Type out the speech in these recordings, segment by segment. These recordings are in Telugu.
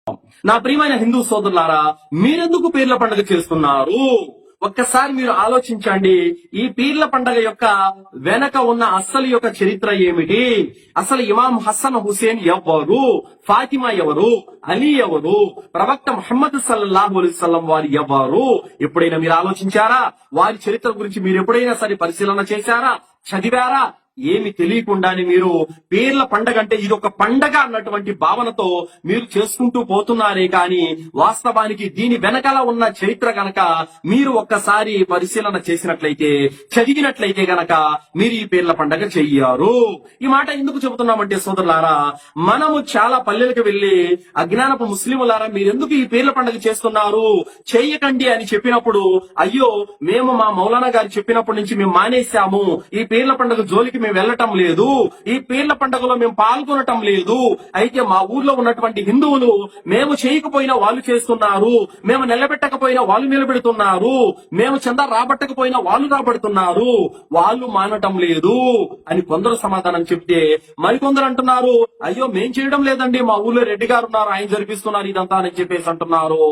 నా ప్రియమైన హిందూ సోదరులారా, మీరెందుకు పీర్ల పండుగ చేస్తున్నారు? ఒక్కసారి మీరు ఆలోచించండి. ఈ పీర్ల పండగ యొక్క వెనక ఉన్న అస్సలు యొక్క చరిత్ర ఏమిటి? అసలు ఇమాం హసన్ హుసేన్ ఎవరు? ఫాతిమా ఎవరు? అలీ ఎవరు? ప్రవక్త ముహమ్మద్ సల్లల్లాహు అలైహి వసల్లం వారు ఎవరు? ఎప్పుడైనా మీరు ఆలోచించారా? వారి చరిత్ర గురించి మీరు ఎప్పుడైనా సరే పరిశీలన చేశారా? చదివారా? ఏమి తెలియకుండానే మీరు పీర్ల పండగ అంటే ఇది ఒక పండగ అన్నటువంటి భావనతో మీరు చేసుకుంటూ పోతున్నారే కానీ వాస్తవానికి దీని వెనకాల ఉన్న చరిత్ర గనక మీరు ఒక్కసారి పరిశీలన చేసినట్లయితే, చదివినట్లయితే గనక మీరు ఈ పీర్ల పండగ చెయ్యారు. ఈ మాట ఎందుకు చెబుతున్నామంటే సోదరులారా, మనము చాలా పల్లెలకు వెళ్లి అజ్ఞానపు ముస్లిములారా మీరెందుకు ఈ పీర్ల పండగ చేస్తున్నారు, చేయకండి అని చెప్పినప్పుడు, అయ్యో మేము మా మౌలానా గారు చెప్పినప్పటి నుంచి మేము మానేశాము, ఈ పీర్ల పండగ జోలికి మేము వెళ్ళటం లేదు, ఈ పీర్ల పండుగలో మేము పాల్గొనటం లేదు. అయితే మా ఊర్లో ఉన్నటువంటి హిందువులు మేము చేయకపోయినా వాళ్ళు చేస్తున్నారు, మేము నిలబెట్టకపోయినా వాళ్ళు నిలబెడుతున్నారు, మేము చందా రాబట్టకపోయినా వాళ్ళు రాబడుతున్నారు, వాళ్ళు మానటం లేదు అని కొందరు సమాధానం చెప్తే, మరికొందరు అంటున్నారు, అయ్యో మేం చేయడం లేదండి, మా ఊర్లో రెడ్డి గారు ఉన్నారు, ఆయన జరిపిస్తున్నారు ఇదంతా అని చెప్పేసి అంటున్నారు.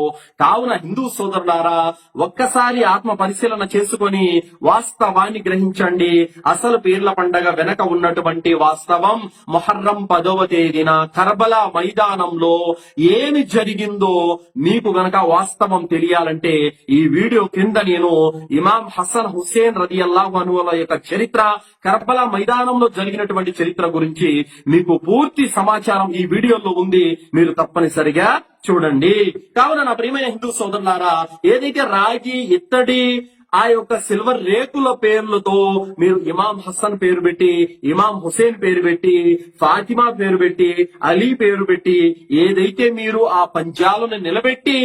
కావున హిందూ సోదరులారా, ఒక్కసారి ఆత్మ పరిశీలన చేసుకొని వాస్తవాన్ని గ్రహించండి. అసలు పీర్ల పండగ వెనక ఉన్నటువంటి వాస్తవం, మొహర్రం 10వ తేదీన కర్బలా మైదానంలో ఏమి జరిగిందో మీకు గనక వాస్తవం తెలియాలంటే ఈ వీడియో కింద నేను ఇమాం హసన్ హుసేన్ రదియల్లాహు అన్హు యొక్క చరిత్ర, కర్బలా మైదానంలో జరిగినటువంటి చరిత్ర గురించి మీకు పూర్తి సమాచారం ఈ వీడియోలో ఉంది, మీరు తప్పనిసరిగా చూడండి. కావున నా ప్రియమైన హిందూ సోదరులారా, ఏదైతే రాగి, ఇత్తడి, ఆ యొక్క సిల్వర్ రేకుల పేర్లతో మీరు ఇమాం హసన్ పేరు పెట్టి, ఇమాం హుసేన్ పేరు పెట్టి, ఫాతిమా పేరు పెట్టి, అలీ పేరు పెట్టి, ఏదైతే మీరు ఆ పంజాలను నిలబెట్టి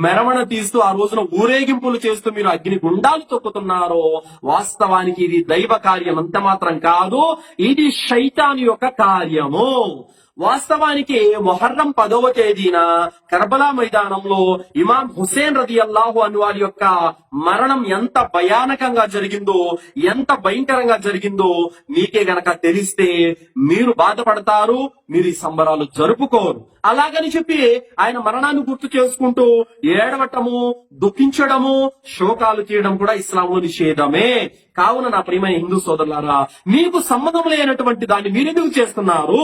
మెరవణ తీస్తూ ఆ రోజున ఊరేగింపులు చేస్తూ మీరు అగ్ని గుండాలు తొక్కుతున్నారో, వాస్తవానికి ఇది దైవ కార్యం అంత మాత్రం కాదు, ఇది శైతాను యొక్క కార్యము. వాస్తవానికి మొహర్రం 10వ తేదీన కర్బలా మైదానంలో ఇమాం హుసేన్ రదియల్లాహు అన్హు వారి యొక్క మరణం ఎంత భయానకంగా జరిగిందో, ఎంత భయంకరంగా జరిగిందో మీకే గనక తెలిస్తే మీరు బాధపడతారు, మీరు ఈ సంబరాలు జరుపుకోరు. అలాగని చెప్పి ఆయన మరణాన్ని గుర్తు చేసుకుంటూ ఏడవటము, దుఃఖించడము, శోకాలు చేయడం కూడా ఇస్లాంలో నిషేధమే. కావున నా ప్రియమైన హిందూ సోదరులారా, మీకు సంబంధం లేనటువంటి దాన్ని మీరెందుకు చేస్తున్నారు?